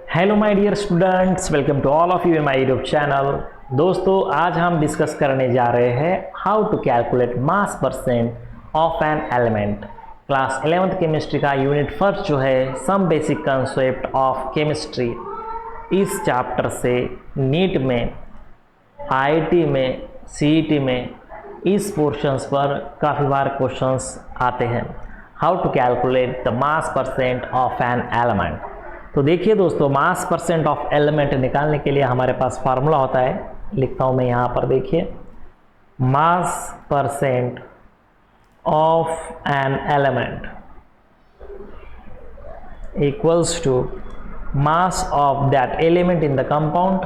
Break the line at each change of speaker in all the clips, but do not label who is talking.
Hello my dear students, welcome to all of you in my YouTube channel. दोस्तों, आज हम discuss करने जा रहे हैं how to calculate mass percent of an element. Class 11th chemistry का unit first जो है some basic concept of chemistry, इस चैप्टर से नीट में, आईआईटी में, सीईटी में इस पोर्शंस पर काफ़ी बार क्वेश्चंस आते हैं। How to calculate the mass percent of an element. तो देखिए दोस्तों, मास परसेंट ऑफ एलिमेंट निकालने के लिए हमारे पास फार्मूला होता है, लिखता हूं मैं यहाँ पर, देखिए, mass percent of an element equals to mass of that element in the compound,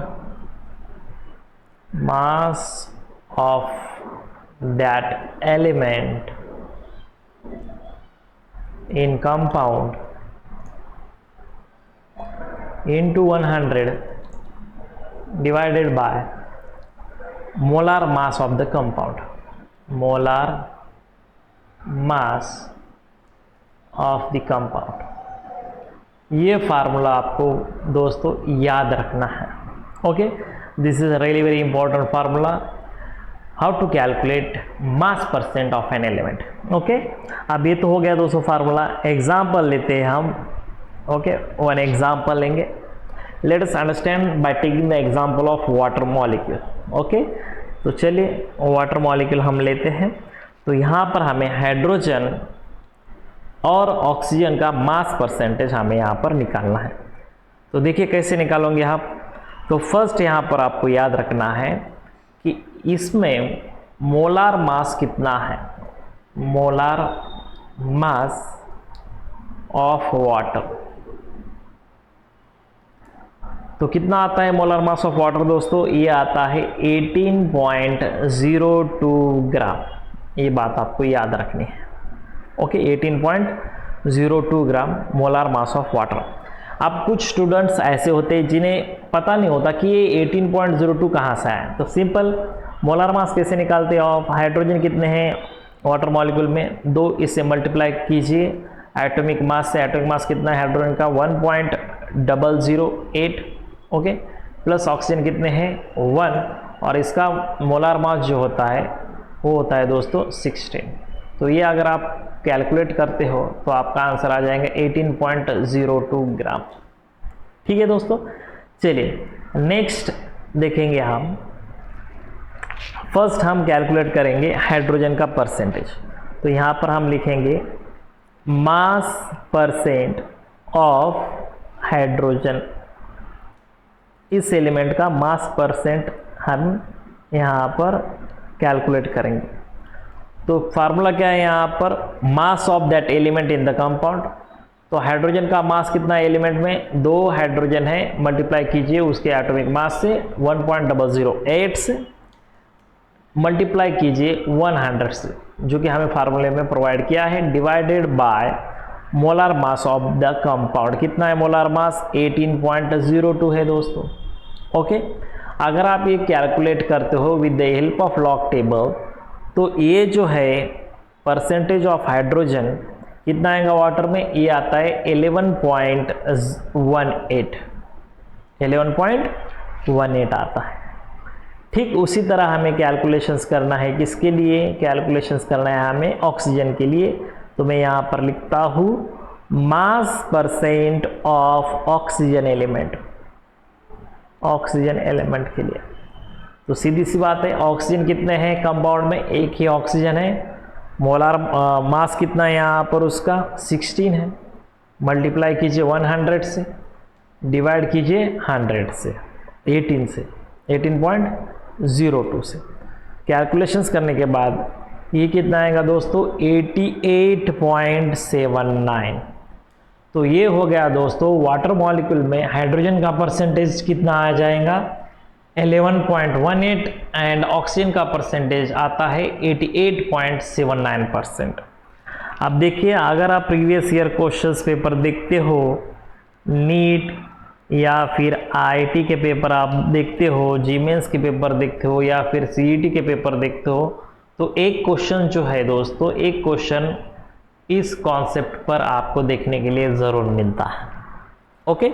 mass of that element in compound into 100 divided by molar mass of the compound, molar mass of the compound। ये formula आपको दोस्तों याद रखना है। Okay, this is really very important formula, how to calculate mass percent of an element. Okay, अब ये तो हो गया दोस्तों फार्मूला। एग्जाम्पल लेते हैं हम। ओके, वन एग्जाम्पल लेंगे। Let us understand by taking the example of water molecule. Okay, तो चलिए वाटर मॉलिक्यूल हम लेते हैं। तो यहाँ पर हमें हाइड्रोजन और ऑक्सीजन का मास परसेंटेज हमें यहाँ पर निकालना है। तो देखिए कैसे निकालोगे आप। तो फर्स्ट यहाँ पर आपको याद रखना है कि इसमें मोलार मास कितना है, मोलार मास ऑफ वाटर। तो कितना आता है मोलार मास ऑफ वाटर दोस्तों? ये आता है 18.02 ग्राम। ये बात आपको याद रखनी है। Okay, 18.02 gram molar mass of water. अब कुछ स्टूडेंट्स ऐसे होते हैं जिन्हें पता नहीं होता कि ये 18.02 कहाँ से आया। तो सिंपल मोलार मास कैसे निकालते हैं आप? हाइड्रोजन कितने हैं वाटर मॉलिक्यूल में? 2, इससे मल्टीप्लाई कीजिए एटॉमिक मास से। एटॉमिक मास कितना है हाइड्रोजन का? 1.008। ओके, प्लस ऑक्सीजन कितने हैं? 1, और इसका मोलार मास जो होता है वो होता है दोस्तों 16। तो ये अगर आप कैलकुलेट करते हो तो आपका आंसर आ जाएंगे 18.02 ग्राम। ठीक है दोस्तों, चलिए नेक्स्ट देखेंगे हम। फर्स्ट हम कैलकुलेट करेंगे हाइड्रोजन का परसेंटेज। तो यहाँ पर हम लिखेंगे मास परसेंट ऑफ हाइड्रोजन। इस एलिमेंट का मास परसेंट हम यहाँ पर कैलकुलेट करेंगे। तो फार्मूला क्या है यहाँ पर? मास of that element in the compound. तो हाइड्रोजन का मास कितना है एलिमेंट में? 2 हाइड्रोजन है, मल्टीप्लाई कीजिए उसके एटॉमिक मास से 1.008 से, मल्टीप्लाई कीजिए 100 से, जो कि हमें फार्मूले में प्रोवाइड किया है, divided by molar mass of the compound. कितना है मोलार मास? 18.02 है दोस्तों। ओके, अगर आप ये कैलकुलेट करते हो with the help of log table, तो ये जो है परसेंटेज ऑफ हाइड्रोजन कितना आएगा वाटर में? ये आता है 11.18। 11.18 आता है। ठीक उसी तरह हमें कैलकुलेशंस करना है। किसके लिए कैलकुलेशंस करना है हमें? ऑक्सीजन के लिए। तो मैं यहाँ पर लिखता हूँ mass percent of oxygen element, oxygen element के लिए। तो सीधी सी बात है, ऑक्सीजन कितने हैं कंपाउंड में? एक ही ऑक्सीजन है। मोलार मास कितना है यहाँ पर उसका? 16 है। मल्टीप्लाई कीजिए 100 से, डिवाइड कीजिए 100 से, 18 से, 18.02 से। कैलकुलेशंस करने के बाद ये कितना आएगा दोस्तों? 88.79। तो ये हो गया दोस्तों वाटर मॉलिक्यूल में हाइड्रोजन का परसेंटेज कितना आ जाएगा? 11.18, एंड ऑक्सीजन का परसेंटेज आता है 88.79%। अब देखिए, अगर आप प्रीवियस ईयर क्वेश्चंस पेपर देखते हो, नीट या फिर आईआईटी के पेपर आप देखते हो, जीमेंस के पेपर देखते हो, या फिर सीईटी के पेपर देखते हो, तो एक क्वेश्चन जो है दोस्तों, एक क्वेश्चन इस कॉन्सेप्ट पर आपको देखने के लिए ज़रूर मिलता है। ओके,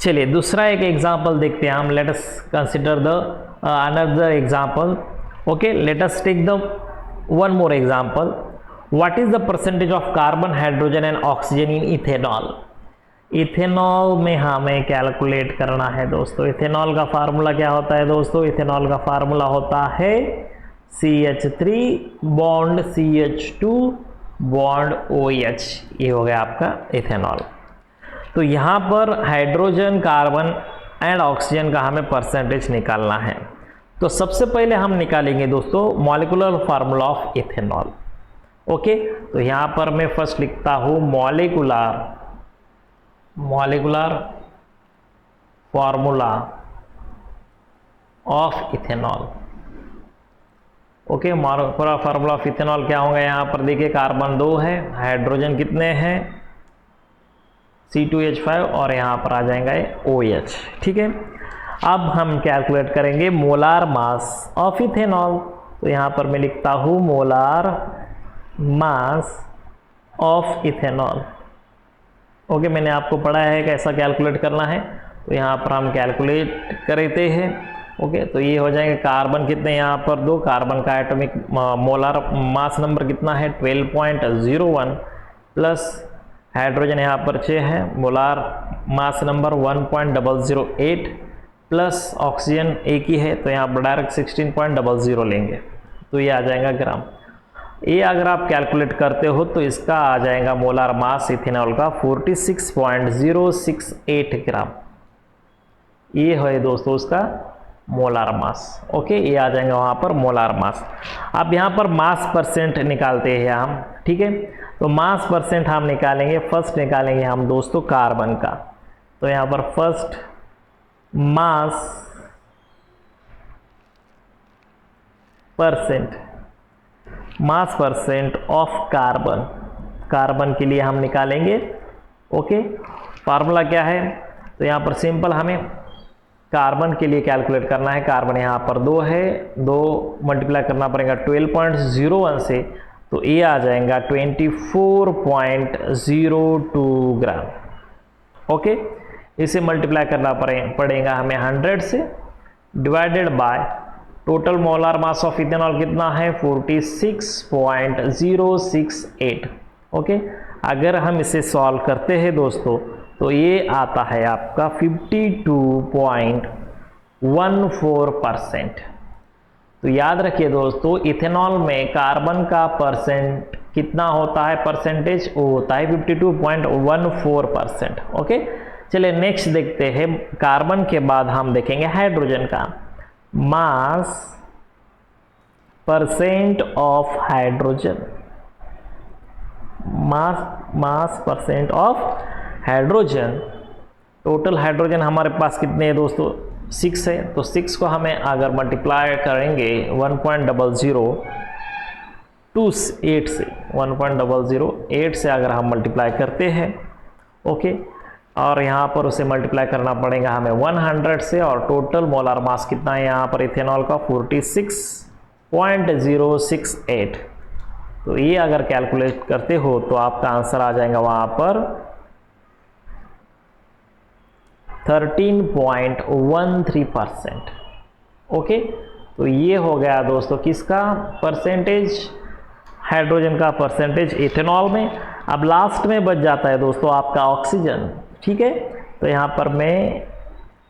चलिए दूसरा एक एग्जांपल देखते हैं हम। Let us consider the another example. Okay, let us take the one more example. What is the percentage of carbon, hydrogen and oxygen in ethanol? Ethanol में हमें कैलकुलेट करना है दोस्तों। इथेनॉल का फार्मूला क्या होता है दोस्तों? इथेनॉल का फार्मूला होता है CH3 bond CH2 bond OH। ये हो गया आपका इथेनॉल। तो यहाँ पर हाइड्रोजन, कार्बन एंड ऑक्सीजन का हमें परसेंटेज निकालना है। तो सबसे पहले हम निकालेंगे दोस्तों molecular formula of ethanol. Okay, तो यहाँ पर मैं फर्स्ट लिखता हूँ molecular formula of ethanol. Okay, molecular formula of ethanol क्या होगा? यहाँ पर देखिए कार्बन 2 है, हाइड्रोजन कितने हैं? C2H5 और यहाँ पर आ जाएगा OH। ठीक है, अब हम कैलकुलेट करेंगे मोलार मास ऑफ इथेनॉल। तो यहाँ पर मैं लिखता हूँ molar mass of ethanol. Okay, मैंने आपको पढ़ा है कैसा कैलकुलेट करना है, तो यहाँ पर हम कैलकुलेट करते हैं। ओके, तो ये हो जाएंगे कार्बन कितने यहाँ पर 2, कार्बन का एटॉमिक मोलार मास नंबर कितना है 12.01 प्लस हाइड्रोजन यहाँ पर 6 है, molar mass number 1.008 plus oxygen एक ही है, तो यहाँ पर डायरेक्ट 16.00 लेंगे, तो ये आ जाएगा ग्राम। ये अगर आप कैलकुलेट करते हो तो इसका आ जाएगा मोलार मास इथेनॉल का 46.068 ग्राम। ये है दोस्तों उसका मोलार मास। ओके, ये आ जाएगा वहाँ पर मोलार मास। अब यहाँ पर मास परसेंट निकालते हैं हम। ठीक है, तो मास परसेंट हम निकालेंगे। फर्स्ट निकालेंगे हम दोस्तों कार्बन का। तो यहाँ पर first mass percent of carbon के लिए हम निकालेंगे। ओके, फार्मूला क्या है? तो यहाँ पर सिंपल हमें कार्बन के लिए कैलकुलेट करना है। कार्बन यहाँ पर 2 है, 2 मल्टीप्लाई करना पड़ेगा 12.01 से, तो ये आ जाएगा 24.02 ग्राम। ओके, इसे मल्टीप्लाई करना पड़ेगा हमें 100 से, divided by total molar mass of ethanol कितना है 46.068। ओके, अगर हम इसे सॉल्व करते हैं दोस्तों तो ये आता है आपका 52.14%। तो याद रखिए दोस्तों, इथेनॉल में कार्बन का परसेंट कितना होता है, परसेंटेज वो होता है 52.14%। ओके, चलिए नेक्स्ट देखते हैं। कार्बन के बाद हम देखेंगे हाइड्रोजन का मास percent of hydrogen. Mass percent of hydrogen. Total hydrogen हमारे पास कितने हैं दोस्तों 6 है, तो 6 को हमें अगर मल्टीप्लाई करेंगे 1.008 से 1.008 से अगर हम मल्टीप्लाई करते हैं, ओके, और यहाँ पर उसे मल्टीप्लाई करना पड़ेगा हमें 100 से, और टोटल मोलार मास कितना है यहाँ पर इथेनॉल का 46.068। तो ये अगर कैलकुलेट करते हो तो आपका आंसर आ जाएगा वहाँ पर 13.13%। ओके, तो ये हो गया दोस्तों किसका परसेंटेज, हाइड्रोजन का परसेंटेज इथेनॉल में। अब लास्ट में बच जाता है दोस्तों आपका ऑक्सीजन। ठीक है, तो यहाँ पर मैं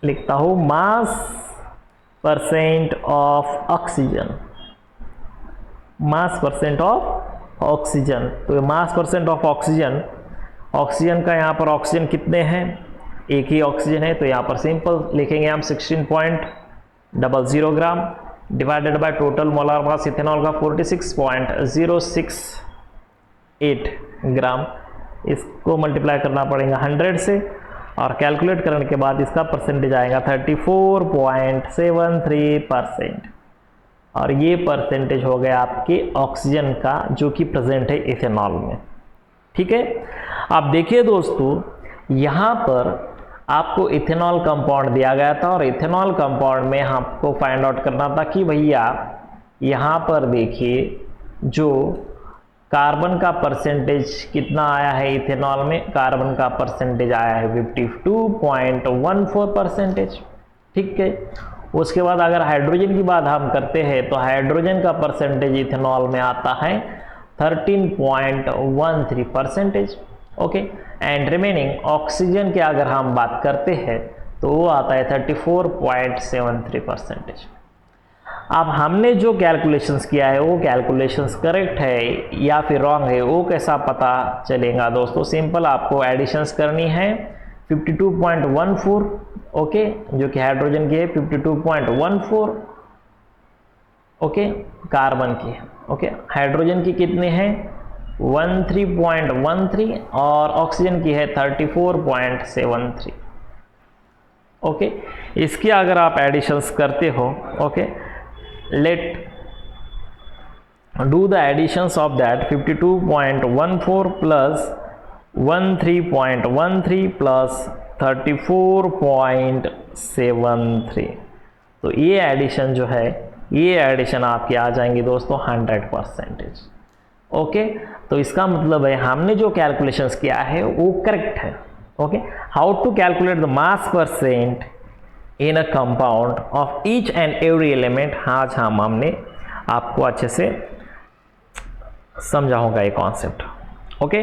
लिखता हूँ mass percent of oxygen. Mass percent of oxygen, तो mass percent of oxygen, oxygen का यहाँ पर ऑक्सीजन कितने हैं, एक ही ऑक्सीजन है, तो यहाँ पर सिंपल लिखेंगे हम 16.00 gram divided by total molar mass ethanol का 46.068 ग्राम। इसको मल्टीप्लाई करना पड़ेगा 100 से, और कैलकुलेट करने के बाद इसका परसेंटेज आएगा 34.73%। और ये परसेंटेज हो गया आपके ऑक्सीजन का जो कि प्रेजेंट है इथेनॉल में। ठीक है, आप देखिए दोस्तों यहाँ पर आपको इथेनॉल कंपाउंड दिया गया था, और इथेनॉल कंपाउंड में आपको फाइंड आउट करना था कि भैया यहाँ पर देखिए जो कार्बन का परसेंटेज कितना आया है इथेनॉल में, कार्बन का परसेंटेज आया है 52.14%। ठीक है, उसके बाद अगर हाइड्रोजन की बात हम करते हैं तो हाइड्रोजन का परसेंटेज इथेनॉल में आता है 13.13%। ओके, एंड रिमेनिंग ऑक्सीजन की अगर हम बात करते हैं तो वो आता है 34.73%। अब हमने जो कैलकुलेशंस किया है वो कैलकुलेशंस करेक्ट है या फिर रॉन्ग है, वो कैसा पता चलेगा दोस्तों? सिंपल, आपको एडिशंस करनी है 52.14, ओके, जो कि हाइड्रोजन की है 52.14, ओके, कार्बन की है, ओके, हाइड्रोजन की कितने हैं 13.13 और ऑक्सीजन की है 34.73। ओके, इसकी अगर आप एडिशंस करते हो, okay, let do the additions of that 52.14 plus 13.13 plus 34.73। तो ये एडिशन जो है, ये एडिशन आपके आ जाएंगे दोस्तों 100%। ओके, तो इसका मतलब है हमने जो कैलकुलेशंस किया है वो करेक्ट है। Okay, how to calculate the mass percent in a compound of each and every element, आज हमने आपको अच्छे से समझा होगा ये कॉन्सेप्ट। ओके,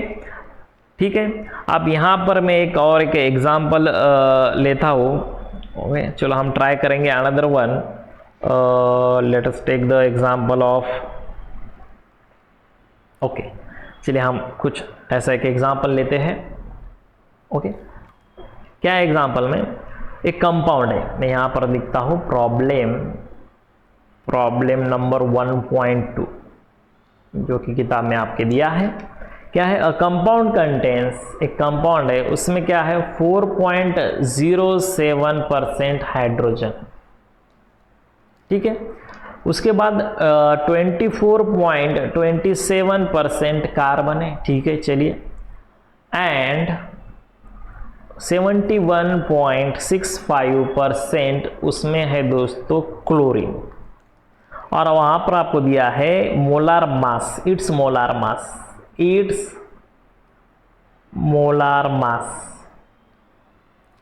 ठीक है, अब यहाँ पर मैं एक और एक एग्जांपल लेता हूँ। ओके, चलो हम ट्राई करेंगे another one. Let us take the example of, okay, चलिए हम कुछ ऐसा एक एग्जांपल लेते हैं। ओके, क्या एग्जांपल में एक कंपाउंड है, मैं यहाँ पर लिखता हूँ प्रॉब्लम नंबर 1.2 जो कि किताब में आपके दिया है। क्या है? अ कंपाउंड कंटेन्स, एक कंपाउंड है उसमें क्या है 4.07% हाइड्रोजन। ठीक है, उसके बाद 24.27% कार्बन है। ठीक है, चलिए, एंड 71.65% उसमें है दोस्तों क्लोरीन। और वहां पर आपको दिया है molar mass, its molar mass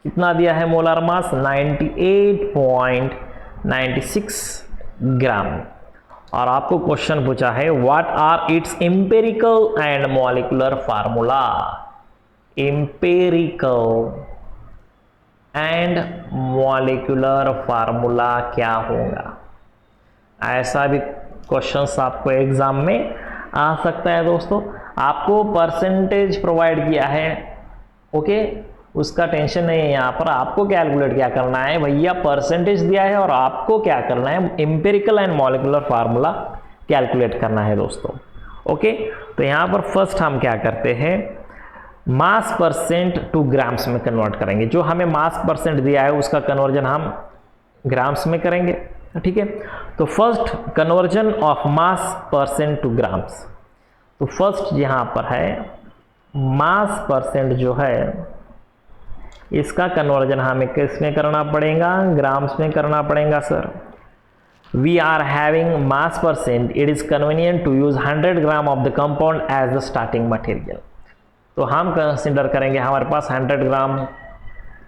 कितना दिया है? Molar mass 98.96 gram. और आपको क्वेश्चन पूछा है what are its empirical and molecular formula. Empirical and molecular formula क्या होगा? ऐसा भी क्वेश्चंस आपको एग्जाम में आ सकता है दोस्तों। आपको परसेंटेज प्रोवाइड किया है, ओके, उसका टेंशन नहीं है। यहाँ पर आपको कैलकुलेट क्या करना है भैया, परसेंटेज दिया है और आपको क्या करना है, empirical and molecular formula calculate करना है दोस्तों। ओके, तो यहाँ पर फर्स्ट हम क्या करते हैं, मास परसेंट टू ग्राम्स में कन्वर्ट करेंगे। जो हमें मास परसेंट दिया है उसका कन्वर्जन हम ग्राम्स में करेंगे। ठीक है, तो first conversion of mass percent two grams. तो फर्स्ट यहां पर है मास परसेंट जो है इसका कन्वर्जन हमें किस में करना पड़ेगा? ग्राम्स में करना पड़ेगा sir. We are having mass percent, it is convenient to use 100 gram of the compound as the starting material. तो हम कंसिडर करेंगे हमारे पास 100 ग्राम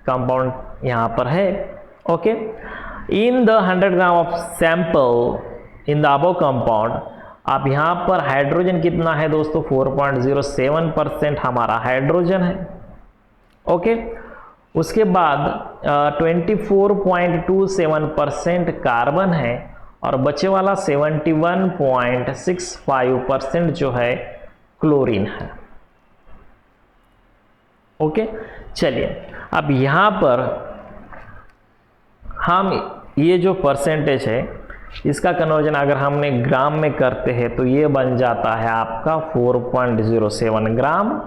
कंपाउंड यहां पर है। Okay, in the 100 gram of sample in the above compound, आप यहाँ पर हाइड्रोजन कितना है दोस्तों? 4.07% हमारा हाइड्रोजन है। ओके, उसके बाद 24.27% कार्बन है और बचे वाला 71.65% जो है क्लोरीन है। ओके, चलिए, अब यहाँ पर हम ये जो परसेंटेज है इसका कन्वर्जन अगर हमने ग्राम में करते हैं तो ये बन जाता है आपका 4.07 ग्राम,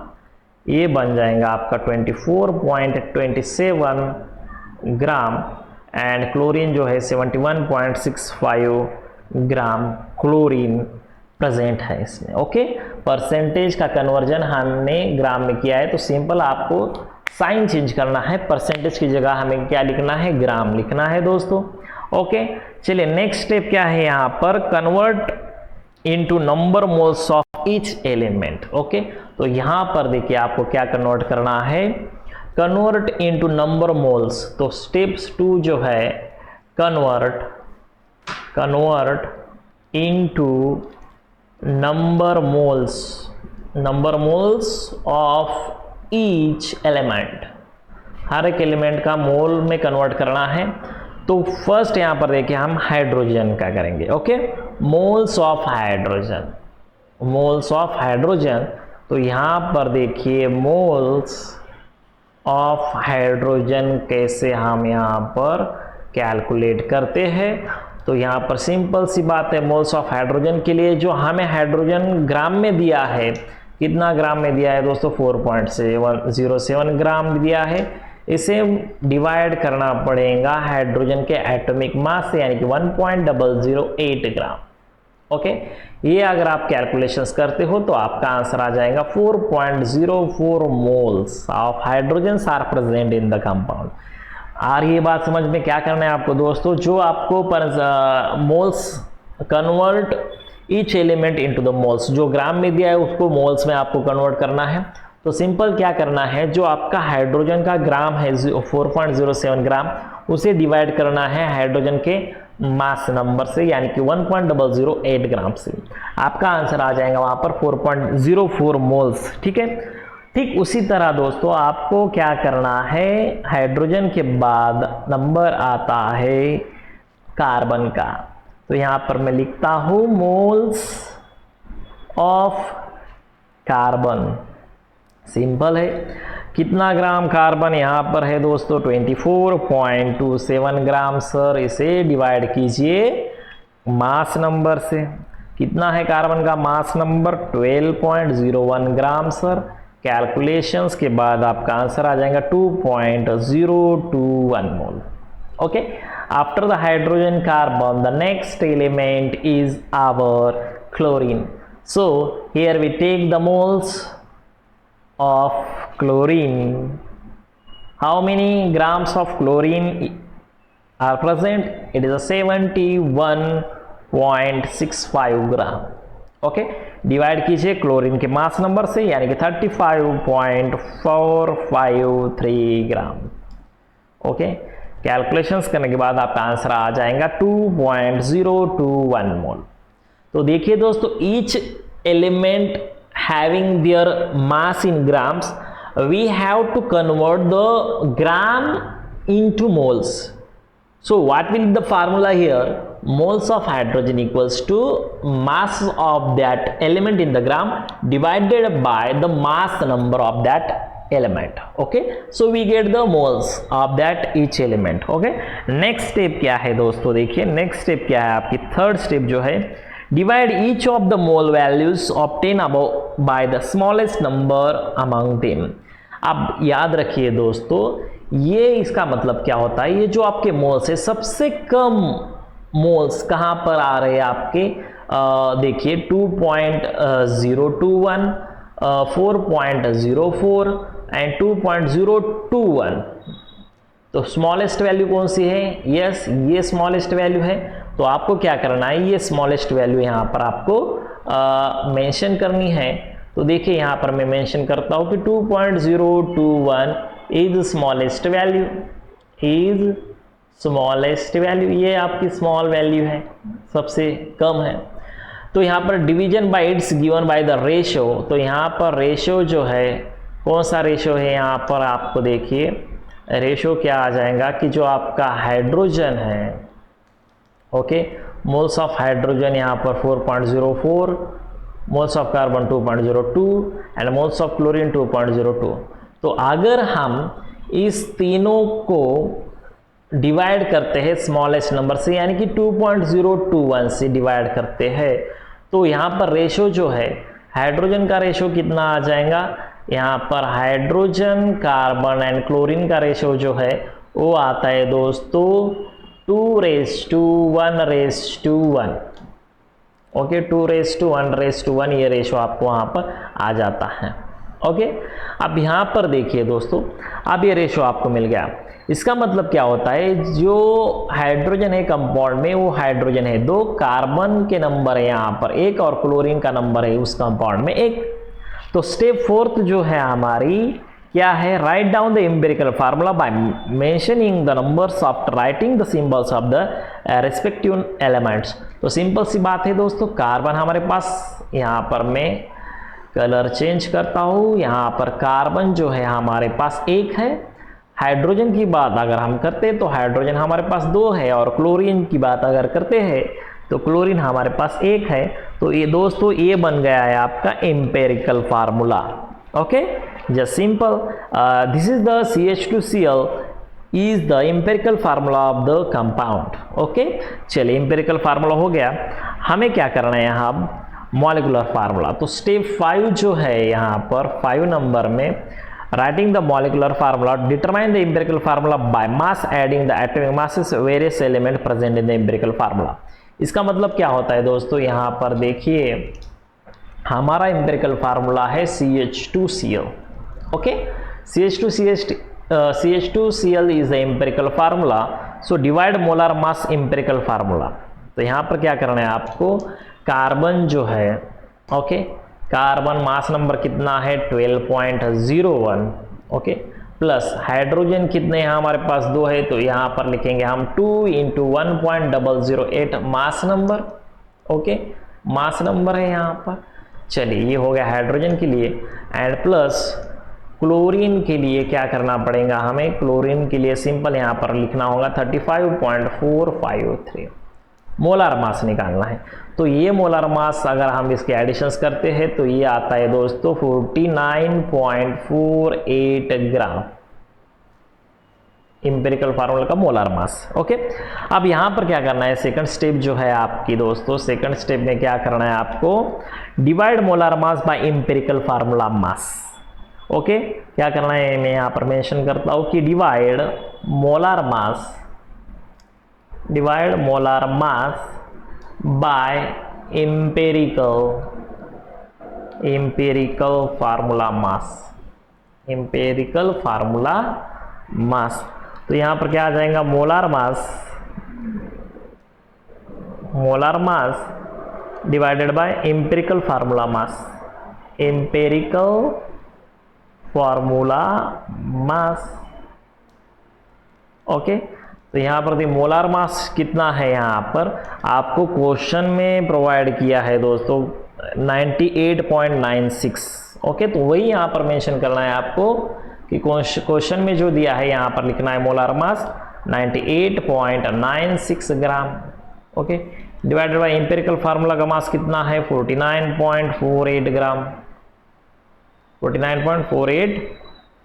ये बन जाएगा आपका 24.27 ग्राम, एंड क्लोरीन जो है 71.65 ग्राम क्लोरीन प्रेजेंट है इसमें। ओके, परसेंटेज का कन्वर्जन हमने ग्राम में किया है, तो सिंपल आपको साइन चेंज करना है, परसेंटेज की जगह हमें क्या लिखना है? ग्राम लिखना है दोस्तों। ओके, चलिए नेक्स्ट स्टेप क्या है यहाँ पर, convert into number moles of of each element. Okay, तो यहाँ पर देखिए आपको क्या कन्वर्ट करना है, कन्वर्ट इनटू नंबर मोल्स। तो स्टेप्स 2 जो है convert into number moles of each element, हर एक एलिमेंट का मोल में कन्वर्ट करना है। तो फर्स्ट यहां पर देखिए हम हाइड्रोजन का करेंगे। ओके, मोल्स ऑफ हाइड्रोजन, तो यहां पर देखिए मोल्स ऑफ हाइड्रोजन कैसे हम यहां पर कैलकुलेट करते हैं। तो यहाँ पर सिंपल सी बात है, मोल्स ऑफ हाइड्रोजन के लिए जो हमें हाइड्रोजन ग्राम में दिया है, कितना ग्राम में दिया है दोस्तों, 4.707 ग्राम दिया है। इसे डिवाइड करना पड़ेगा हाइड्रोजन के एटॉमिक मास से, यानी कि 1.008 ग्राम। ओके, ये अगर आप कैलकुलेशंस करते हो तो आपका आंसर आ जाएगा 4.04 moles of hydrogen are present in the compound. और ये बात समझ में क्या करना है आपको दोस्तों, जो आपको moles convert each element into the moles, जो ग्राम में दिया है उसको मोल्स में आपको कन्वर्ट करना है। तो सिंपल क्या करना है, जो आपका हाइड्रोजन का ग्राम है 4.07 ग्राम, उसे डिवाइड करना है हाइड्रोजन के मास नंबर से, यानी कि 1.008 ग्राम से। आपका आंसर आ जाएगा वहां पर 4.04 मोल्स। ठीक है, ठीक उसी तरह दोस्तों आपको क्या करना है, हाइड्रोजन के बाद नंबर आता है कार्बन का। तो यहां पर मैं लिखता हूं मोल्स ऑफ कार्बन। सिंपल है, कितना ग्राम कार्बन यहां पर है दोस्तों, 24.27 ग्राम। सर इसे डिवाइड कीजिए मास नंबर से, कितना है कार्बन का मास नंबर, 12.01 ग्राम। सर कैलकुलेशंस के बाद आपका आंसर आ जाएगा 2.021 mole. Okay, after the hydrogen carbon the next element is our chlorine. So here we take the moles of chlorine. How many grams of chlorine are present? It is a 71.65 gram. Okay, divide कीजिए chlorine के mass number से, यानी कि 35.453 ग्राम। Okay, calculations करने के बाद आपका answer आ जाएगा 2.021 मोल। तो देखिए दोस्तों, each element having their mass in grams, we have to convert the gram into moles. So what will be the formula here? Moles of hydrogen equals to mass of that element in the gram divided by the mass number of that element. Okay, so we get the moles of that each element. Okay, next step क्या है दोस्तों, देखिए next step क्या है आपकी, third step जो है, divide each of the mole values obtained above by the smallest number among them। अब याद रखिए दोस्तों, ये इसका मतलब क्या होता है, ये जो आपके मोल्स है, सबसे कम मोल्स कहां पर आ रहे हैं आपके, देखिए 2.021, 4.04 एंड 2.021। तो स्मॉलेस्ट वैल्यू कौन सी है, यस ये स्मॉलेस्ट वैल्यू है। तो आपको क्या करना है, ये स्मॉलेस्ट वैल्यू यहाँ पर आपको मेंशन करनी है। तो देखिए यहाँ पर मैं मेंशन करता हूँ कि 2.021 इज स्मॉलेस्ट वैल्यू, ये आपकी स्मॉल वैल्यू है, सबसे कम है। तो यहाँ पर division bye it's given by the ratio. तो यहाँ पर रेशो जो है, कौन सा रेशो है यहाँ पर आपको देखिए, रेशो क्या आ जाएगा कि जो आपका हाइड्रोजन है, ओके, मोल्स ऑफ हाइड्रोजन यहाँ पर 4.04, moles of carbon 2.02 and moles of chlorine 2.02। तो अगर हम इस तीनों को डिवाइड करते हैं स्मॉलेस्ट नंबर से, यानी कि 2.021 से डिवाइड करते हैं, तो यहाँ पर रेशो जो है, हाइड्रोजन का रेशो कितना आ जाएगा, यहाँ पर हाइड्रोजन कार्बन एंड क्लोरीन का रेशो जो है वो आता है दोस्तों 2:1:1। ओके, 2:1:1 ये रेशो आपको वहां पर आ जाता है। ओके, अब यहाँ पर देखिए दोस्तों, अब ये रेशो आपको मिल गया। इसका मतलब क्या होता है, जो हाइड्रोजन है कंपाउंड में वो हाइड्रोजन है, 2 कार्बन के नंबर है यहाँ पर 1 और क्लोरीन का नंबर है उस कंपाउंड में 1। तो स्टेप 4 जो है हमारी क्या है, write down the empirical formula by mentioning the numbers after writing the symbols of the respective elements. तो सिंपल सी बात है दोस्तों, कार्बन हमारे पास, यहाँ पर मैं कलर चेंज करता हूँ, यहाँ पर कार्बन जो है हमारे पास 1 है। हाइड्रोजन की बात अगर हम करते हैं तो हाइड्रोजन हमारे पास 2 है, और क्लोरीन की बात अगर करते हैं तो क्लोरीन हमारे पास 1 है। तो ये दोस्तों ये बन गया है आपका empirical formula. Okay, just simple, this is the CH2Cl is the empirical formula of the compound. Okay, चलिए एम्पिरिकल फार्मूला हो गया, हमें क्या करना है यहाँ मॉलिक्यूलर फार्मूला। तो स्टेप 5 जो है यहाँ पर 5 नंबर में, writing the molecular formula, determine the empirical formula by mass adding the atomic masses various element present in the empirical formula. इसका मतलब क्या होता है दोस्तों, यहाँ पर देखिए हमारा एम्पिरिकल फार्मूला है CH2Cl। Okay, CH2Cl is the empirical formula, so divide molar mass empirical formula. तो यहाँ पर क्या करना है आपको, कार्बन जो है, ओके, कार्बन मास नंबर कितना है 12.01, ओके, प्लस हाइड्रोजन कितने हैं हमारे पास 2 है, तो यहाँ पर लिखेंगे हम 2 × 1.008 mass number. Okay, mass number है यहाँ पर। चलिए ये हो गया हाइड्रोजन के लिए, एंड प्लस क्लोरीन के लिए क्या करना पड़ेगा हमें, क्लोरीन के लिए सिंपल यहाँ पर लिखना होगा 35.453 मोलार मास निकालना है। तो ये मोलार मास अगर हम इसके एडिशंस करते हैं तो ये आता है दोस्तों 49.48 ग्राम, एम्पिरिकल फार्मूला का मोलार मास। ओके, अब यहाँ पर क्या करना है, सेकंड स्टेप जो है आपकी दोस्तों, सेकंड स्टेप में क्या करना है आपको, divide molar mass by empirical formula mass. Okay, क्या करना है, मैं यहाँ पर मेंशन करता हूँ कि divide molar mass by empirical formula mass. तो यहाँ पर क्या आ जाएगा, molar mass divided by empirical formula mass. Okay, तो यहाँ पर मोलार मास कितना है, यहाँ पर आपको क्वेश्चन में प्रोवाइड किया है दोस्तों 98.96। ओके, तो वही यहाँ पर मेंशन करना है आपको कि क्वेश्चन में जो दिया है यहाँ पर लिखना है molar mass 98.96 gram. Okay, divided by empirical formula का मास कितना है 49.48 ग्राम, 49.48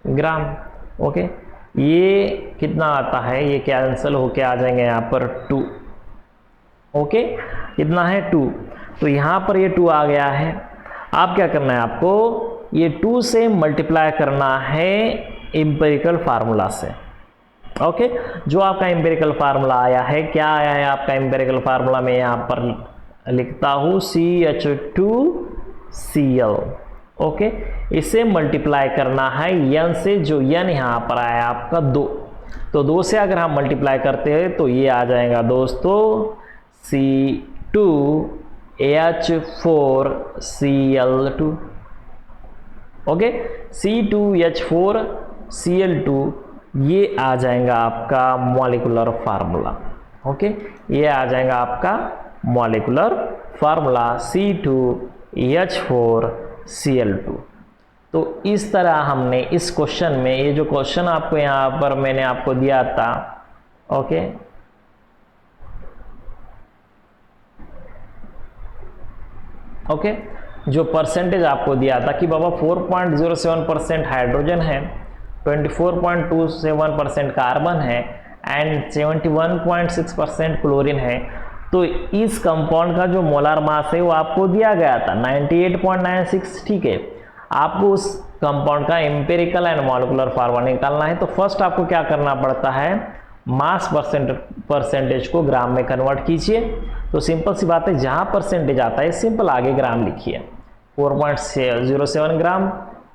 ग्राम। ओके, ये कितना आता है, ये कैंसिल होके आ जाएंगे यहाँ पर 2। ओके, कितना है 2, तो यहाँ पर ये 2 आ गया है। आप क्या करना है, आपको ये 2 से मल्टीप्लाई करना है एम्पिरिकल फार्मूला से। ओके, जो आपका एम्पिरिकल फार्मूला आया है, क्या आया है आपका एम्पिरिकल फार्मूला, में यहाँ पर लिखता हूँ CH2Cl। ओके, इसे मल्टीप्लाई करना है n से, जो n यहाँ पर आया आपका 2, तो 2 से अगर हम मल्टीप्लाई करते हैं तो ये आ जाएगा दोस्तों C2H4Cl2। ओके, C2H4Cl2 ये आ जाएगा आपका मॉलिक्यूलर फार्मूला। ओके, ये आ जाएगा आपका मॉलिक्यूलर फार्मूला C2H4Cl2। तो इस तरह हमने इस क्वेश्चन में, ये जो क्वेश्चन आपको यहाँ पर मैंने आपको दिया था, ओके, जो परसेंटेज आपको दिया था कि बाबा 4.07% हाइड्रोजन है, 24.27% कार्बन है एंड 71.6% क्लोरीन है, तो इस कंपाउंड का जो मोलार मास है वो आपको दिया गया था 98.96। ठीक है, आपको उस कंपाउंड का एम्पिरिकल एंड मॉलिक्यूलर फार्मूला निकालना है। तो फर्स्ट आपको क्या करना पड़ता है, मास परसेंटेज को ग्राम में कन्वर्ट कीजिए। तो सिंपल सी बात है, जहां परसेंटेज आता है सिंपल आगे ग्राम लिखिए। 4.07 ग्राम,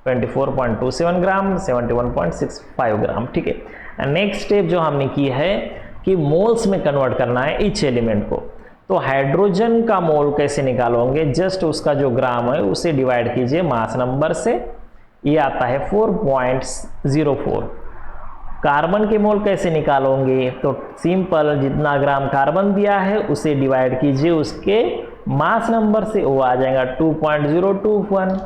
24.27 ग्राम, 71.65 ग्राम। ठीक है, नेक्स्ट स्टेप जो हमने की है कि मोल्स में कन्वर्ट करना है ईच एलिमेंट को। तो हाइड्रोजन का मोल कैसे निकालोगे, जस्ट उसका जो ग्राम है उसे डिवाइड कीजिए मास नंबर से, ये आता है 4.04। कार्बन के मोल कैसे निकालोगे, तो सिंपल जितना ग्राम कार्बन दिया है उसे डिवाइड कीजिए उसके मास नंबर से, वो आ जाएगा 2.021।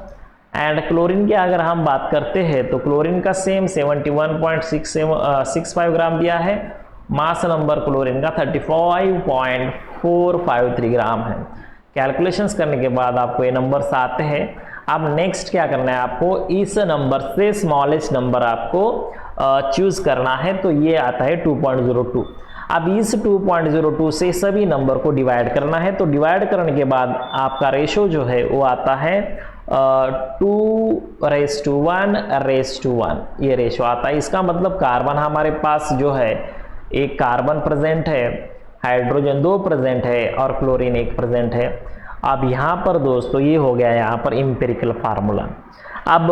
एंड क्लोरीन की अगर हम बात करते हैं तो क्लोरीन का सेम 71.65 ग्राम दिया है, मास नंबर क्लोरीन का 35.453 ग्राम है। कैलकुलेशंस करने के बाद आपको ये नंबर्स आते हैं। अब नेक्स्ट क्या करना है, आपको इस नंबर से स्मॉलेस्ट नंबर आपको चूज करना है, तो ये आता है 2.02। अब इस 2.02 से सभी नंबर को डिवाइड करना है, तो डिवाइड करने के बाद आपका रेशो जो है वो आता है 2:1:1, ये रेशो आता है। इसका मतलब कार्बन हमारे पास जो है, एक कार्बन प्रेजेंट है, हाइड्रोजन 2 प्रेजेंट है और क्लोरीन 1 प्रेजेंट है। अब यहाँ पर दोस्तों ये हो गया यहाँ पर एम्पिरिकल फार्मूला। अब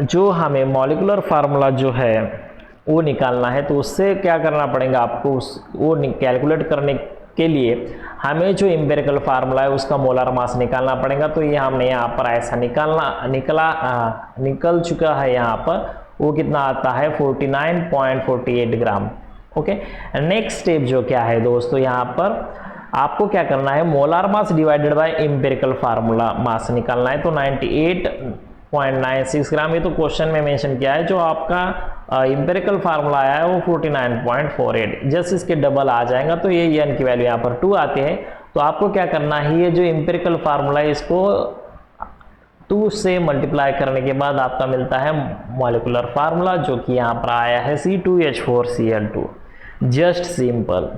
जो हमें मॉलिक्यूलर फार्मूला जो है वो निकालना है, तो उससे क्या करना पड़ेगा आपको, वो कैलकुलेट करने के लिए हमें जो एम्पिरिकल फार्मूला है उसका मोलर मास निकालना पड़ेगा। तो ये हमने यहाँ पर ऐसा निकल चुका है। यहाँ पर वो कितना आता है 49.48 ग्राम। ओके, नेक्स्ट स्टेप जो क्या है दोस्तों, यहाँ पर आपको क्या करना है, molar mass divided by empirical formula mass निकालना है। तो 98.96 ग्राम, ये तो क्वेश्चन में मेंशन किया है, जो आपका एम्पिरिकल फार्मूला आया है वो 49.48, जस्ट इसके डबल आ जाएगा। तो ये एन की वैल्यू यहाँ पर 2 आती है। तो आपको क्या करना है, ये जो एम्पिरिकल फार्मूला है इसको 2 से मल्टीप्लाई करने के बाद आपका मिलता है मॉलिक्यूलर फार्मूला, जो कि यहाँ पर आया है C2H4Cl2। Just simple.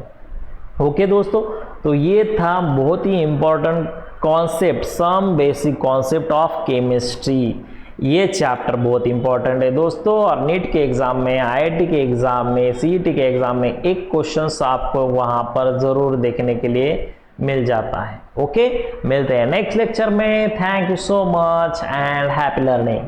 ओके दोस्तों, तो ये था बहुत ही important concept, some basic concept of chemistry. ये चैप्टर बहुत इंपॉर्टेंट है दोस्तों, और नीट के एग्जाम में, आईआईटी के एग्जाम में, सीईटी के एग्जाम में एक क्वेश्चन आपको वहां पर जरूर देखने के लिए मिल जाता है। ओके, मिलते हैं नेक्स्ट लेक्चर में। Thank you so much and happy learning.